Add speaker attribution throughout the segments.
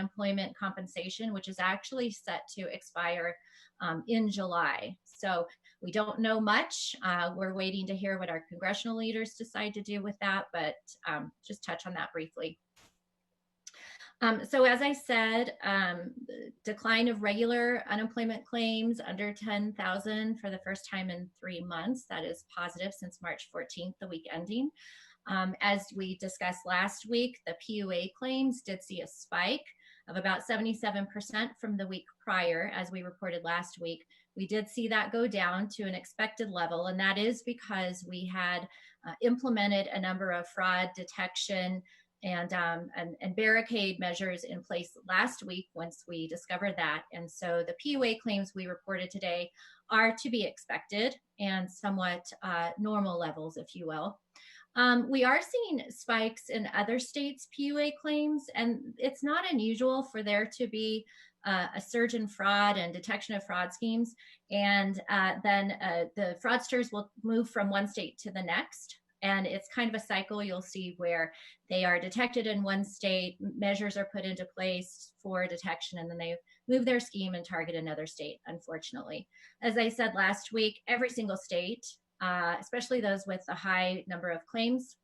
Speaker 1: unemployment compensation, which is actually set to expire in July. So we don't know much. We're waiting to hear what our congressional leaders decide to do with that, but just touch on that briefly. So as I said, decline of regular unemployment claims under 10,000 for the first time in 3 months. That is positive since March 14th, the week ending. As we discussed last week, the PUA claims did see a spike of about 77% from the week prior, as we reported last week. We did see that go down to an expected level, and that is because we had implemented a number of fraud detection and barricade measures in place last week once we discovered that. And so the PUA claims we reported today are to be expected and somewhat normal levels, if you will. We are seeing spikes in other states' PUA claims, and it's not unusual for there to be a surge in fraud and detection of fraud schemes, and then the fraudsters will move from one state to the next. And it's kind of a cycle you'll see where they are detected in one state, measures are put into place for detection, and then they move their scheme and target another state, unfortunately. As I said last week, every single state, especially those with a high number of claims,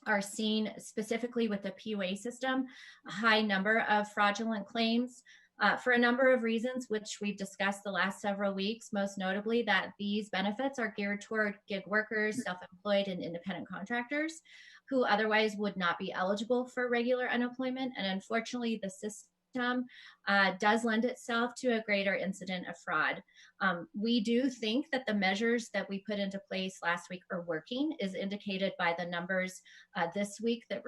Speaker 1: are seeing, specifically with the PUA system, a high number of fraudulent claims. For a number of reasons, which we've discussed the last several weeks, most notably that these benefits are geared toward gig workers, self-employed, and independent contractors who otherwise would not be eligible for regular unemployment. And unfortunately, the system does lend itself to a greater incident of fraud. We do think that the measures that we put into place last week are working, is indicated by the numbers this week that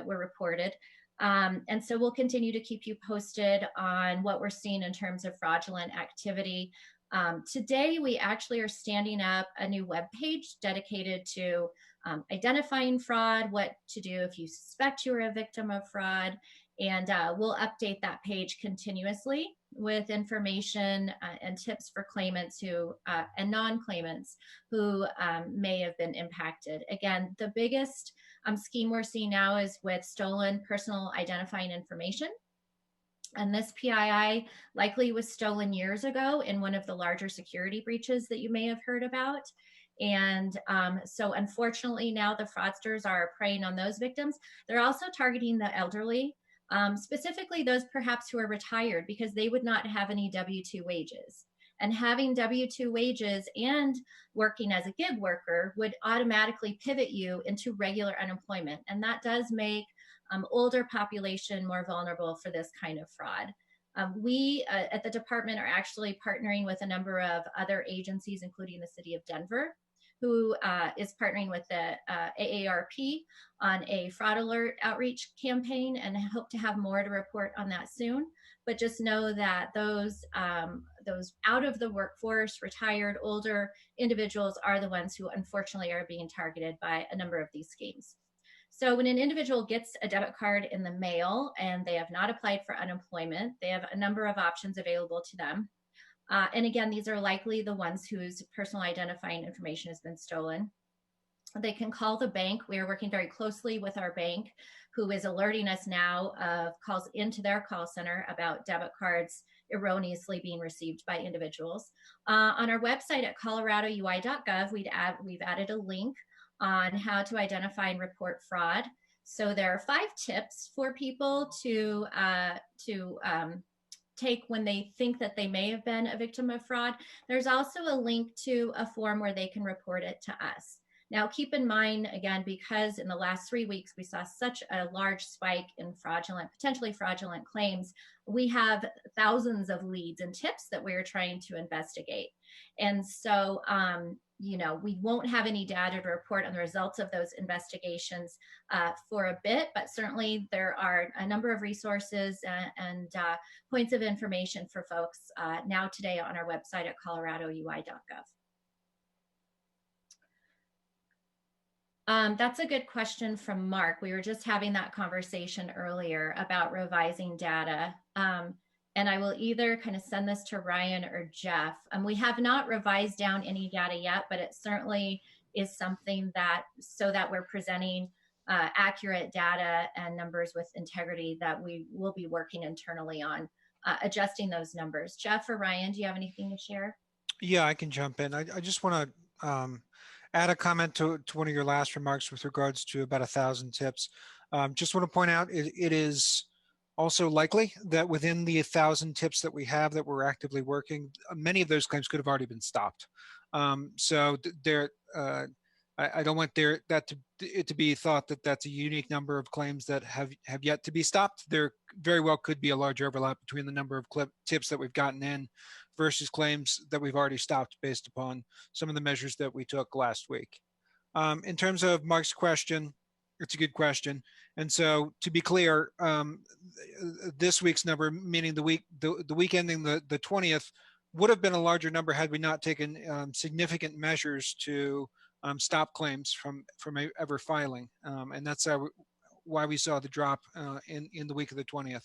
Speaker 1: were reported. And so we'll continue to keep you posted on what we're seeing in terms of fraudulent activity. Today, we actually are standing up a new webpage dedicated to identifying fraud, what to do if you suspect you're a victim of fraud, and we'll update that page continuously with information and tips for claimants who and non-claimants who may have been impacted. Again, the biggest scheme we're seeing now is with stolen personal identifying information. And this PII likely was stolen years ago in one of the larger security breaches that you may have heard about. And so unfortunately now the fraudsters are preying on those victims. They're also targeting the elderly, specifically those perhaps who are retired, because they would not have any W-2 wages. And having W-2 wages and working as a gig worker would automatically pivot you into regular unemployment. And that does make older population more vulnerable for this kind of fraud. We at the department are actually partnering with a number of other agencies, including the city of Denver, who is partnering with the AARP on a fraud alert outreach campaign, and hope to have more to report on that soon. But just know that those out of the workforce, retired, older individuals are the ones who unfortunately are being targeted by a number of these schemes. So when an individual gets a debit card in the mail and they have not applied for unemployment, they have a number of options available to them. And again, these are likely the ones whose personal identifying information has been stolen. They can call the bank. We are working very closely with our bank, who is alerting us now of calls into their call center about debit cards erroneously being received by individuals. On our website at coloradoui.gov, we've added a link on how to identify and report fraud. So there are 5 tips for people to take when they think that they may have been a victim of fraud. There's also a link to a form where they can report it to us. Now, keep in mind, again, because in the last 3 weeks, we saw such a large spike in potentially fraudulent claims, we have thousands of leads and tips that we're trying to investigate. And so, we won't have any data to report on the results of those investigations for a bit, but certainly there are a number of resources and points of information for folks now today on our website at coloradoui.gov. That's a good question from Mark. We were just having that conversation earlier about revising data. And I will either kind of send this to Ryan or Jeff. We have not revised down any data yet, but it certainly is something that, so that we're presenting accurate data and numbers with integrity that we will be working internally on adjusting those numbers. Jeff or Ryan, do you have anything to share?
Speaker 2: Yeah, I can jump in. I just want to add a comment to one of your last remarks with regards to about 1,000 tips. Just want to point out it is also likely that within the 1,000 tips that we have that we're actively working, many of those claims could have already been stopped. So there, I don't want it to be thought that that's a unique number of claims that have yet to be stopped. There very well could be a large overlap between the number of tips that we've gotten in versus claims that we've already stopped based upon some of the measures that we took last week. In terms of Mark's question, it's a good question. And so to be clear, this week's number, meaning the week ending the 20th, would have been a larger number had we not taken significant measures to stop claims from ever filing. And that's why we saw the drop in the week of the 20th.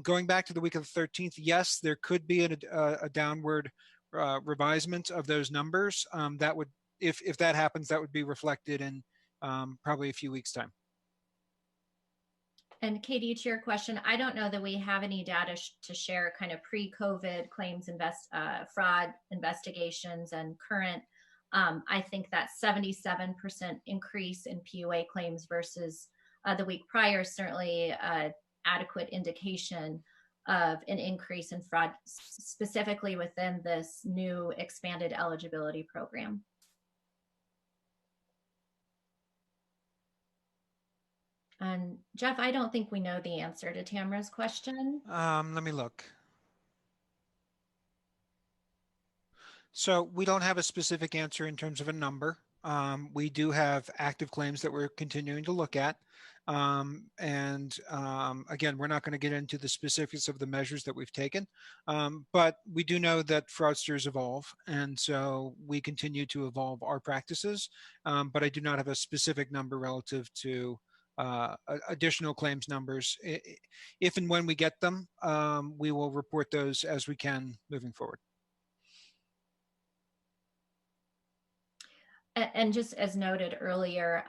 Speaker 2: Going back to the week of the 13th, yes, there could be a downward revisement of those numbers. That would, if that happens, that would be reflected in probably a few weeks' time.
Speaker 1: And Katie, to your question, I don't know that we have any data to share kind of pre-COVID claims fraud investigations and current. I think that 77% increase in PUA claims versus the week prior is certainly adequate indication of an increase in fraud, specifically within this new expanded eligibility program. And Jeff, I don't think we know the answer to Tamara's question.
Speaker 2: Let me look. So we don't have a specific answer in terms of a number. We do have active claims that we're continuing to look at. Again, we're not going to get into the specifics of the measures that we've taken, but we do know that fraudsters evolve, and so we continue to evolve our practices. But I do not have a specific number relative to additional claims numbers. If and when we get them, we will report those as we can moving forward.
Speaker 1: And just as noted earlier,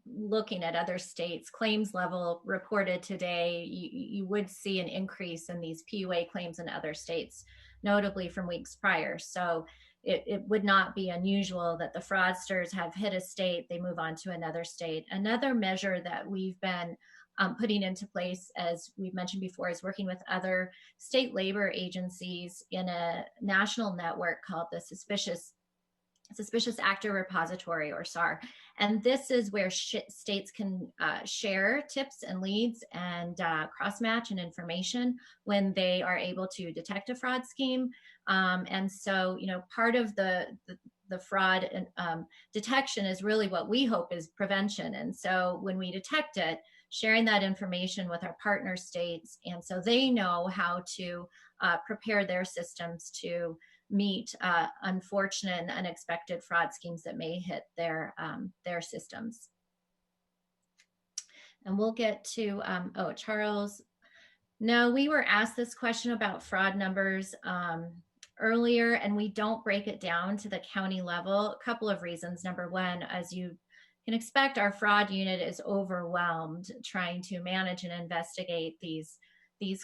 Speaker 1: looking at other states, claims level reported today, you would see an increase in these PUA claims in other states, notably from weeks prior. So it would not be unusual that the fraudsters have hit a state, they move on to another state. Another measure that we've been putting into place, as we've mentioned before, is working with other state labor agencies in a national network called the Suspicious Actor Repository, or SAR. And this is where states can share tips and leads and cross-match and information when they are able to detect a fraud scheme. And so, part of the fraud detection is really what we hope is prevention. And so when we detect it, sharing that information with our partner states, and so they know how to prepare their systems to meet unfortunate and unexpected fraud schemes that may hit their systems. And we'll get to, Charles. No, we were asked this question about fraud numbers earlier, and we don't break it down to the county level. A couple of reasons. Number one, as you can expect, our fraud unit is overwhelmed trying to manage and investigate these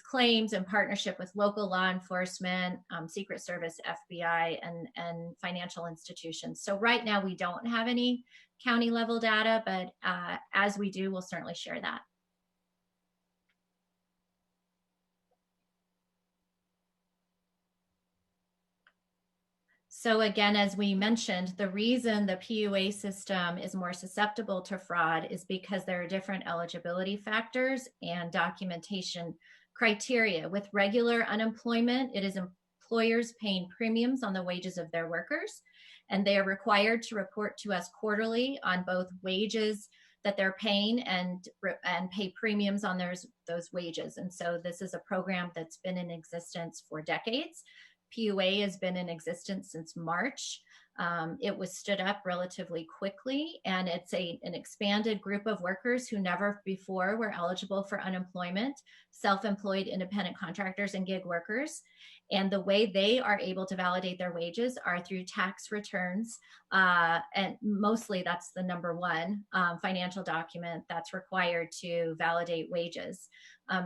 Speaker 1: claims in partnership with local law enforcement, Secret Service, FBI, and financial institutions. So right now we don't have any county level data, but as we do, we'll certainly share that. So again, as we mentioned, the reason the PUA system is more susceptible to fraud is because there are different eligibility factors and documentation criteria. With regular unemployment, it is employers paying premiums on the wages of their workers, and they are required to report to us quarterly on both wages that they're paying and pay premiums on those wages. And so this is a program that's been in existence for decades. PUA has been in existence since March It was stood up relatively quickly, and it's an expanded group of workers who never before were eligible for unemployment, self-employed independent contractors and gig workers. And the way they are able to validate their wages are through tax returns. And mostly that's the number one financial document that's required to validate wages.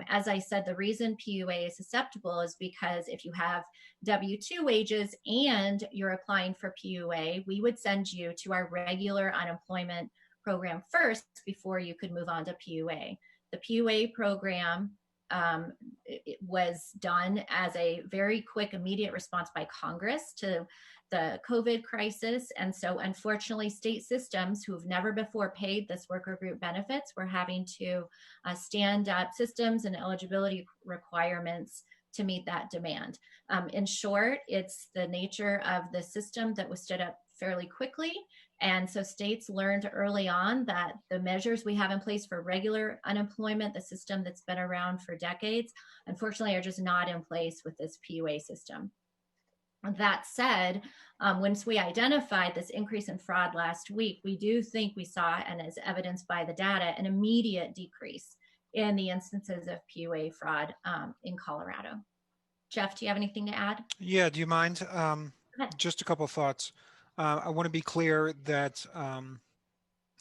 Speaker 1: As I said, the reason PUA is susceptible is because if you have W-2 wages and you're applying for PUA, we would send you to our regular unemployment program first before you could move on to PUA. The PUA program it was done as a very quick, immediate response by Congress to the COVID crisis. And so unfortunately, state systems who've never before paid this worker group benefits were having to stand up systems and eligibility requirements to meet that demand. In short, it's the nature of the system that was stood up fairly quickly. And so states learned early on that the measures we have in place for regular unemployment, the system that's been around for decades, unfortunately are just not in place with this PUA system. That said, once we identified this increase in fraud last week, we do think we saw, and as evidenced by the data, an immediate decrease in the instances of PUA fraud in Colorado. Jeff, do you have anything to add?
Speaker 2: Yeah, do you mind? Just a couple of thoughts. I want to be clear that,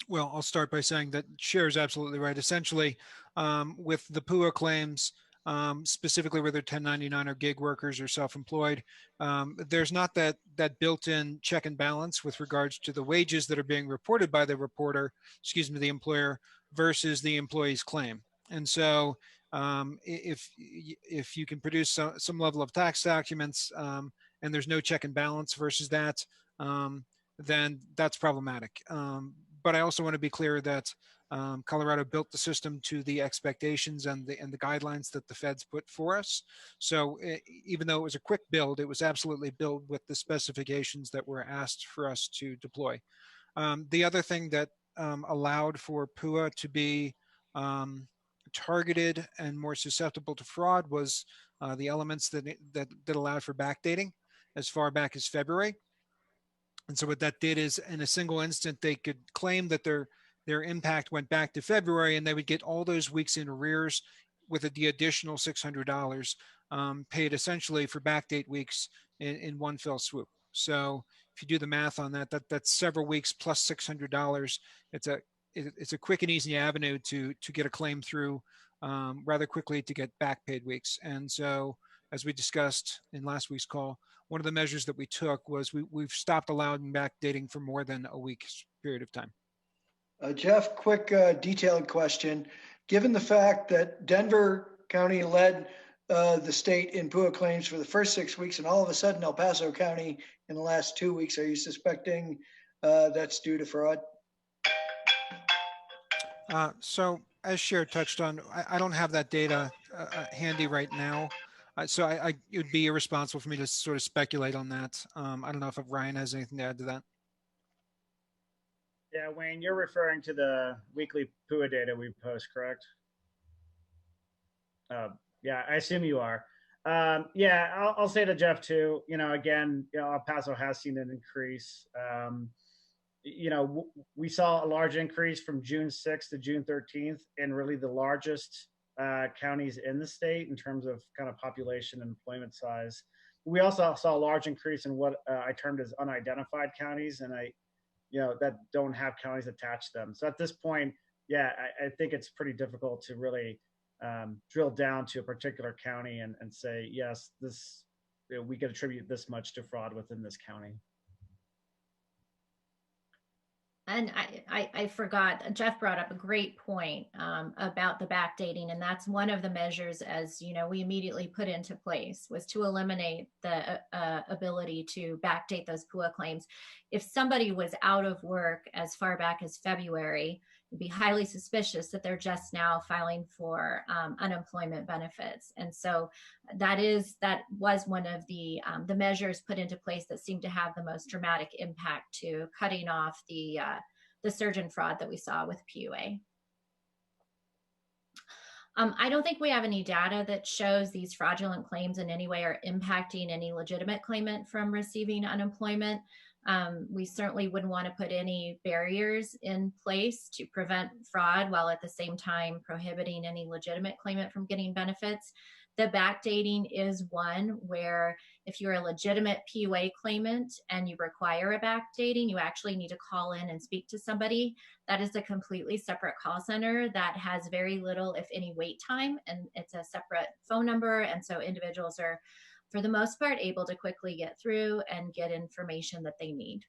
Speaker 2: well, I'll start by saying that Cher is absolutely right. Essentially, with the PUA claims, specifically whether 1099 or gig workers or self-employed, there's not that built-in check and balance with regards to the wages that are being reported by the the employer versus the employee's claim. And so if you can produce some level of tax documents and there's no check and balance versus that, then that's problematic. But I also want to be clear that Colorado built the system to the expectations and the guidelines that the feds put for us. So even though it was a quick build, it was absolutely built with the specifications that were asked for us to deploy. The other thing that allowed for PUA to be targeted and more susceptible to fraud was the elements that allowed for backdating as far back as February. And so what that did is, in a single instant, they could claim that their impact went back to February, and they would get all those weeks in arrears with the additional $600 paid essentially for backdate weeks in one fell swoop. So if you do the math on that, that's several weeks plus $600. It's a quick and easy avenue to get a claim through rather quickly to get back paid weeks. And so, as we discussed in last week's call, one of the measures that we took was we've stopped allowing backdating for more than a week's period of time.
Speaker 3: Jeff, quick detailed question. Given the fact that Denver County led the state in PUA claims for the first 6 weeks, and all of a sudden El Paso County in the last 2 weeks, are you suspecting that's due to fraud?
Speaker 2: So as Cher touched on, I don't have that data handy right now. So it would be irresponsible for me to sort of speculate on that. I don't know if Ryan has anything to add to that.
Speaker 4: Yeah, Wayne, you're referring to the weekly PUA data we post, correct? Yeah, I assume you are. Yeah, I'll say to Jeff too, again, El Paso has seen an increase. We saw a large increase from June 6th to June 13th in really the largest counties in the state in terms of kind of population and employment size. We also saw a large increase in what I termed as unidentified counties, and that don't have counties attached to them. So at this point, yeah, I think it's pretty difficult to really drill down to a particular county and say, yes, we could attribute this much to fraud within this county.
Speaker 1: And I forgot, Jeff brought up a great point about the backdating, and that's one of the measures, as we immediately put into place, was to eliminate the ability to backdate those PUA claims. If somebody was out of work as far back as February, it'd be highly suspicious that they're just now filing for unemployment benefits. And so that was one of the measures put into place that seemed to have the most dramatic impact to cutting off the surge in fraud that we saw with PUA. I don't think we have any data that shows these fraudulent claims in any way are impacting any legitimate claimant from receiving unemployment. We certainly wouldn't want to put any barriers in place to prevent fraud while at the same time prohibiting any legitimate claimant from getting benefits. The backdating is one where if you're a legitimate PUA claimant and you require a backdating, you actually need to call in and speak to somebody. That is a completely separate call center that has very little, if any, wait time, and it's a separate phone number. And so individuals are, for the most part, able to quickly get through and get information that they need.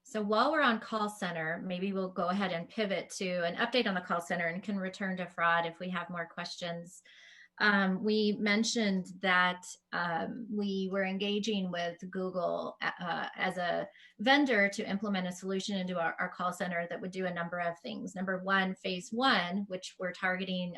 Speaker 1: So while we're on call center, maybe we'll go ahead and pivot to an update on the call center and can return to fraud if we have more questions. We mentioned that we were engaging with Google as a vendor to implement a solution into our call center that would do a number of things. Number one, phase one, which we're targeting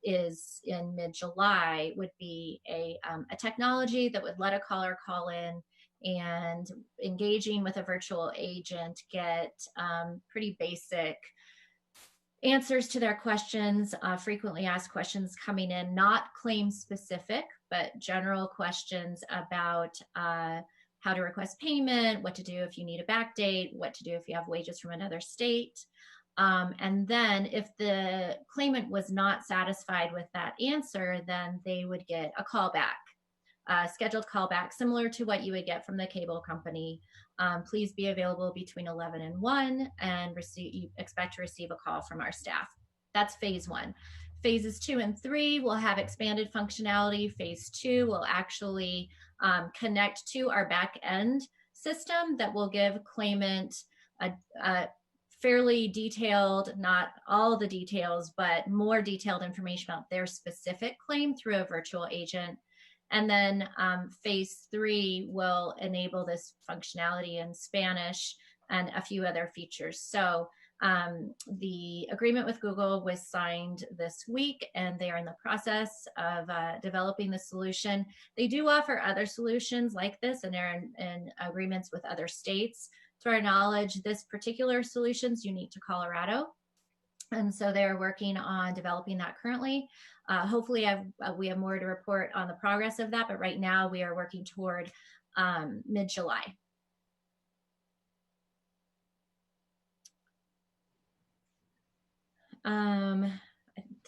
Speaker 1: is in mid-July, would be a technology that would let a caller call in and engaging with a virtual agent, get pretty basic answers to their questions, frequently asked questions coming in, not claim specific, but general questions about how to request payment, what to do if you need a back date, what to do if you have wages from another state. And then if the claimant was not satisfied with that answer, then they would get a callback. Scheduled callback, similar to what you would get from the cable company. Please be available between 11 and 1 and you expect to receive a call from our staff. That's phase one. Phases 2 and 3 will have expanded functionality. Phase 2 will actually connect to our back end system that will give claimant a fairly detailed, not all the details, but more detailed information about their specific claim through a virtual agent. And then phase 3 will enable this functionality in Spanish and a few other features. So the agreement with Google was signed this week, and they are in the process of developing the solution. They do offer other solutions like this, and they're in agreements with other states. To our knowledge, this particular solution is unique to Colorado. And so they're working on developing that currently. Hopefully we have more to report on the progress of that, but right now we are working toward mid-July.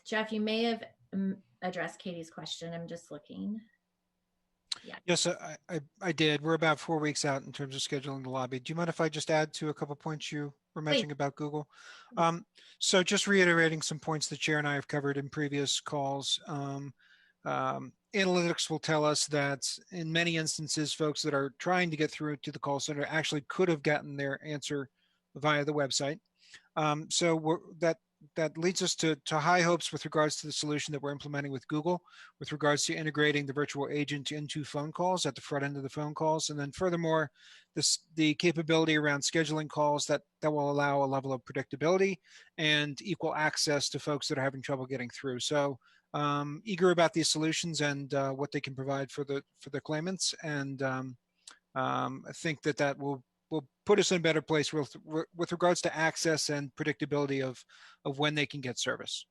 Speaker 1: Jeff, you may have addressed Katie's question. I'm just looking. Yeah.
Speaker 2: Yes, I did. We're about 4 weeks out in terms of scheduling the lobby. Do you mind if I just add to a couple points you were mentioning about Google? So just reiterating some points the chair and I have covered in previous calls. Analytics will tell us that in many instances, folks that are trying to get through to the call center actually could have gotten their answer via the website. So that leads us to high hopes with regards to the solution that we're implementing with Google, with regards to integrating the virtual agent into phone calls at the front end of the phone calls. And then furthermore, the capability around scheduling calls that will allow a level of predictability and equal access to folks that are having trouble getting through. So eager about these solutions and what they can provide for the claimants. And I think that will put us in a better place with regards to access and predictability of when they can get service.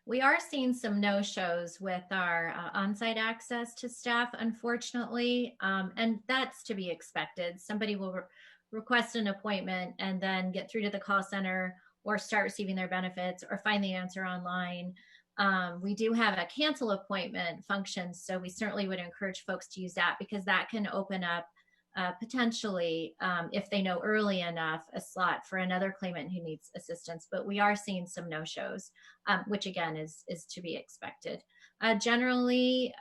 Speaker 1: We are seeing some no-shows with our on-site access to staff, unfortunately, and that's to be expected. Somebody will request an appointment and then get through to the call center or start receiving their benefits or find the answer online. We do have a cancel appointment function, so we certainly would encourage folks to use that because that can open up potentially, if they know early enough, a slot for another claimant who needs assistance. But we are seeing some no-shows, which again is to be expected. Generally,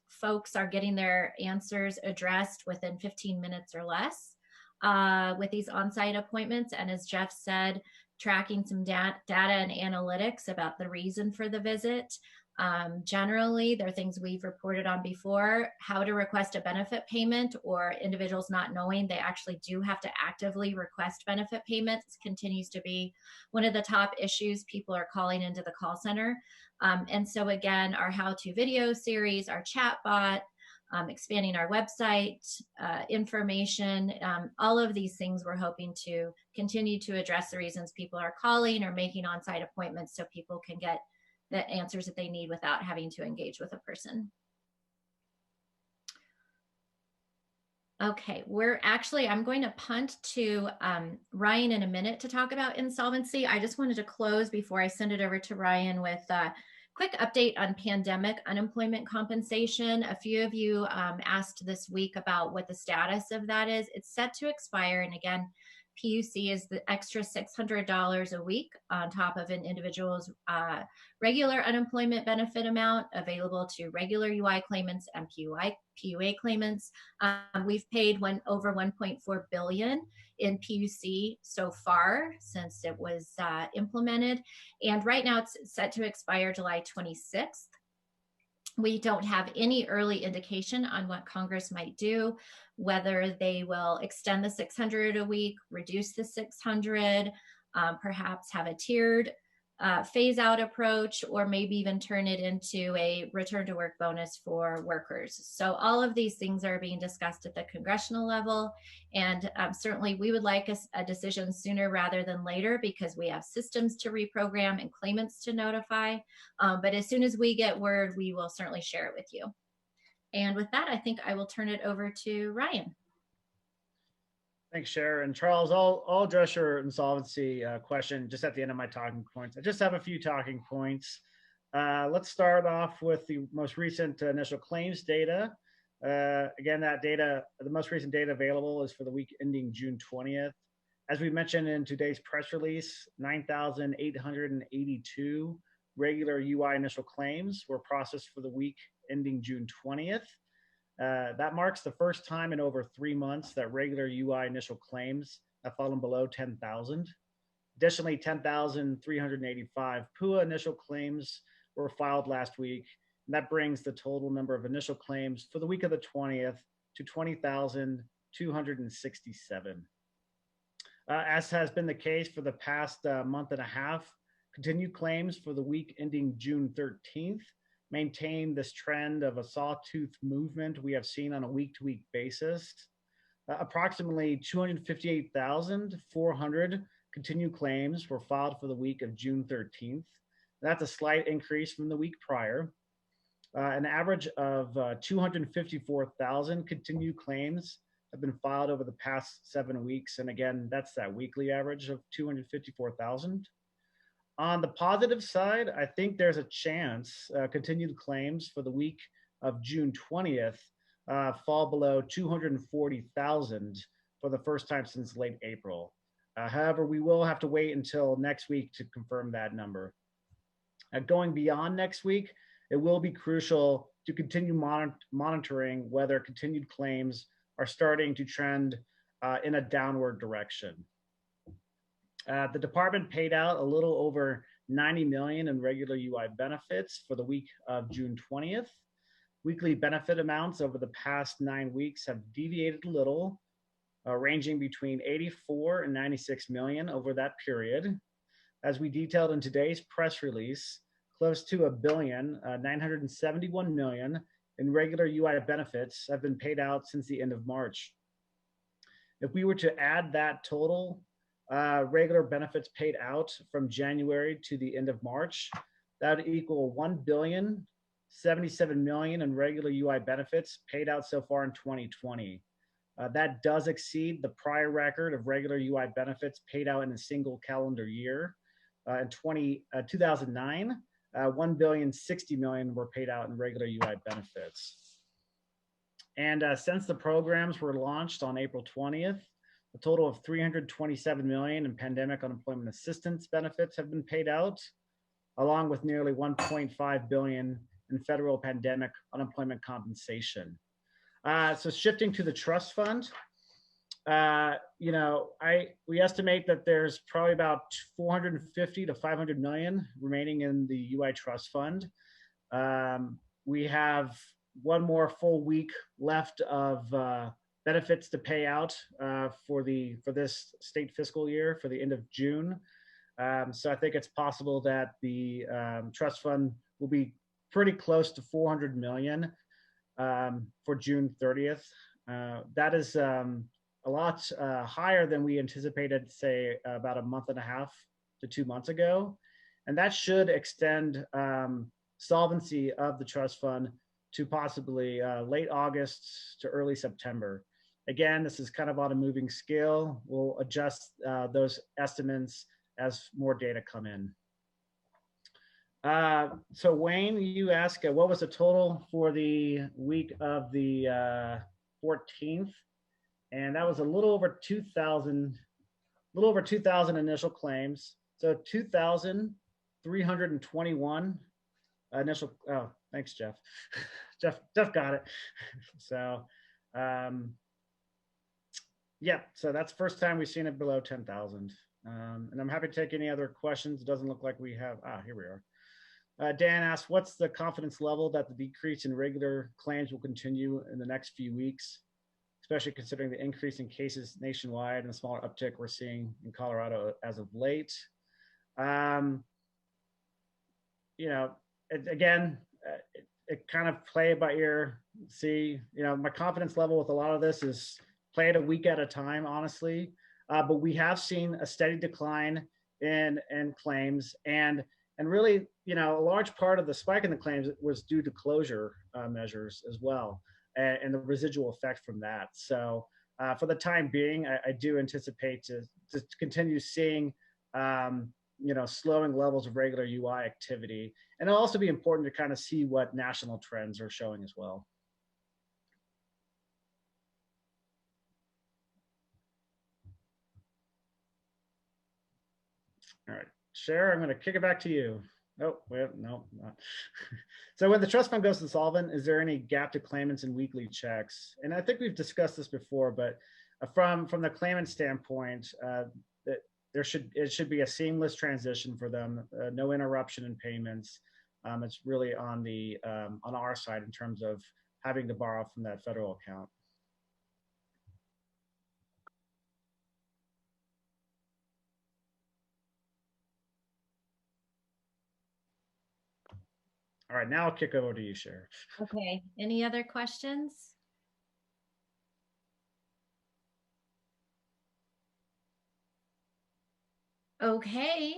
Speaker 1: folks are getting their answers addressed within 15 minutes or less with these on-site appointments. And as Jeff said, tracking some data and analytics about the reason for the visit. Generally, there are things we've reported on before, how to request a benefit payment or individuals not knowing they actually do have to actively request benefit payments continues to be one of the top issues people are calling into the call center. And so again, our how-to video series, our chat bot, expanding our website information, all of these things we're hoping to continue to address the reasons people are calling or making on-site appointments so people can get the answers that they need without having to engage with a person. Okay, I'm going to punt to Ryan in a minute to talk about insolvency. I just wanted to close before I send it over to Ryan with a quick update on pandemic unemployment compensation. A few of you asked this week about what the status of that is. It's set to expire. And again, PUC is the extra $600 a week on top of an individual's regular unemployment benefit amount available to regular UI claimants and PUA claimants. We've paid over $1.4 billion in PUC so far since it was implemented. And right now it's set to expire July 26th. We don't have any early indication on what Congress might do, whether they will extend the 600 a week, reduce the 600, perhaps have a tiered phase out approach, or maybe even turn it into a return to work bonus for workers. So all of these things are being discussed at the congressional level. And certainly we would like a decision sooner rather than later because we have systems to reprogram and claimants to notify. But as soon as we get word, we will certainly share it with you. And with that, I think I will turn it over to Ryan.
Speaker 4: Thanks, Cher. And Charles, I'll address your insolvency question just at the end of my talking points. I just have a few talking points. Let's start off with the most recent initial claims data. Again, that data, the most recent data available is for the week ending June 20th. As we mentioned in today's press release, 9,882 regular UI initial claims were processed for the week ending June 20th. That marks the first time in over 3 months that regular UI initial claims have fallen below 10,000. Additionally, 10,385 PUA initial claims were filed last week, and that brings the total number of initial claims for the week of the 20th to 20,267. As has been the case for the past month and a half, continued claims for the week ending June 13th maintain this trend of a sawtooth movement we have seen on a week-to-week basis. Approximately 258,400 continued claims were filed for the week of June 13th. That's a slight increase from the week prior. An average of 254,000 continued claims have been filed over the past 7 weeks. And again, that's that weekly average of 254,000. On the positive side, I think there's a chance continued claims for the week of June 20th fall below 240,000 for the first time since late April. However, we will have to wait until next week to confirm that number. Going beyond next week, it will be crucial to continue monitoring whether continued claims are starting to trend in a downward direction. The department paid out a little over $90 million in regular UI benefits for the week of June 20th. Weekly benefit amounts over the past 9 weeks have deviated a little, ranging between 84 and 96 million over that period. As we detailed in today's press release, close to $1,971 million in regular UI benefits have been paid out since the end of March. If we were to add that total regular benefits paid out from January to the end of March, that would equal $1,077 million in regular UI benefits paid out so far in 2020. That does exceed the prior record of regular UI benefits paid out in a single calendar year. In 2009, $1,060 million were paid out in regular UI benefits. And since the programs were launched on April 20th, a total of $327 million in pandemic unemployment assistance benefits have been paid out, along with nearly $1.5 billion in federal pandemic unemployment compensation. So shifting to the trust fund, we estimate that there's probably about 450 to 500 million remaining in the UI trust fund. We have one more full week left of benefits to pay out for this state fiscal year for the end of June. So I think it's possible that the trust fund will be pretty close to 400 million for June 30th. That is a lot higher than we anticipated, say, about a month and a half to 2 months ago. And that should extend solvency of the trust fund to possibly late August to early September. Again, this is kind of on a moving scale. We'll adjust those estimates as more data come in. So Wayne, you asked what was the total for the week of the 14th, and that was a little over 2,000 initial claims. So 2,321 initial. Oh, thanks, Jeff. Jeff got it. So, yeah. So that's the first time we've seen it below 10,000. And I'm happy to take any other questions. It doesn't look like we have. Here we are. Dan asked, what's the confidence level that the decrease in regular claims will continue in the next few weeks, especially considering the increase in cases nationwide and the smaller uptick we're seeing in Colorado as of late? You know, it kind of play it by ear. See, my confidence level with a lot of this is play it a week at a time, honestly. But we have seen a steady decline in claims, and really, a large part of the spike in the claims was due to closure measures as well, and the residual effect from that. So for the time being, I do anticipate to continue seeing slowing levels of regular UI activity. And it'll also be important to kind of see what national trends are showing as well. All right, Cher, I'm going to kick it back to you. Oh, wait, no, not. So when the trust fund goes insolvent, is there any gap to claimants in weekly checks? And I think we've discussed this before, but from the claimant standpoint, it should be a seamless transition for them, no interruption in payments. It's really on our side in terms of having to borrow from that federal account. All right, now I'll kick over to you, Cher.
Speaker 1: Okay, any other questions? Okay,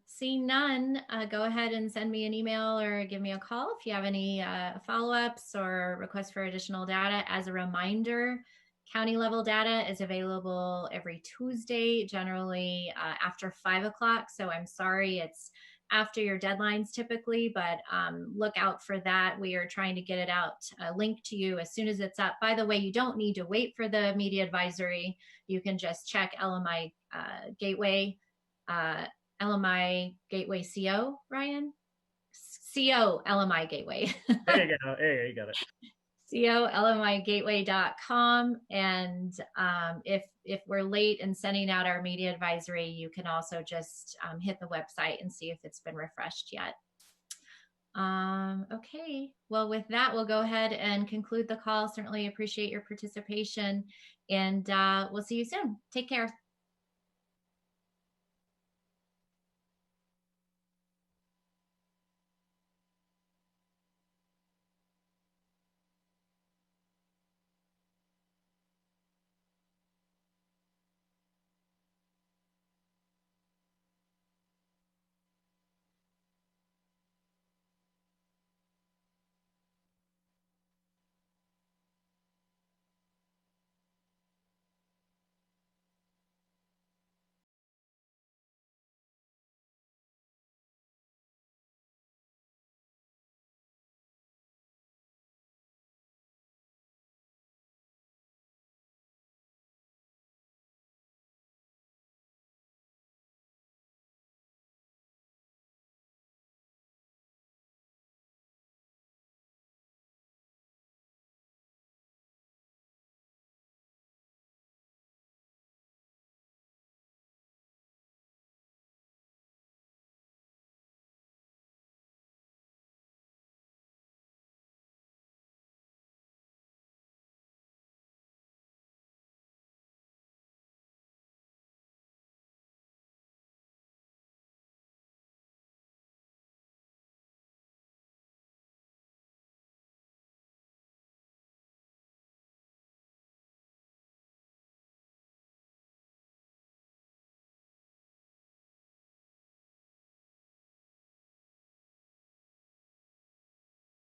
Speaker 1: seeing none, go ahead and send me an email or give me a call if you have any follow-ups or requests for additional data. As a reminder, county level data is available every Tuesday, generally after 5 o'clock. So I'm sorry it's after your deadlines typically, but look out for that. We are trying to get it out, linked to you as soon as it's up. By the way, you don't need to wait for the media advisory. You can just check LMI Gateway, LMI Gateway CO, Ryan? CO LMI Gateway.
Speaker 4: There you go. Hey, you got it.
Speaker 1: COLMIgateway.com. And if we're late in sending out our media advisory, you can also just hit the website and see if it's been refreshed yet. Okay, well, with that, we'll go ahead and conclude the call. Certainly appreciate your participation, and we'll see you soon. Take care.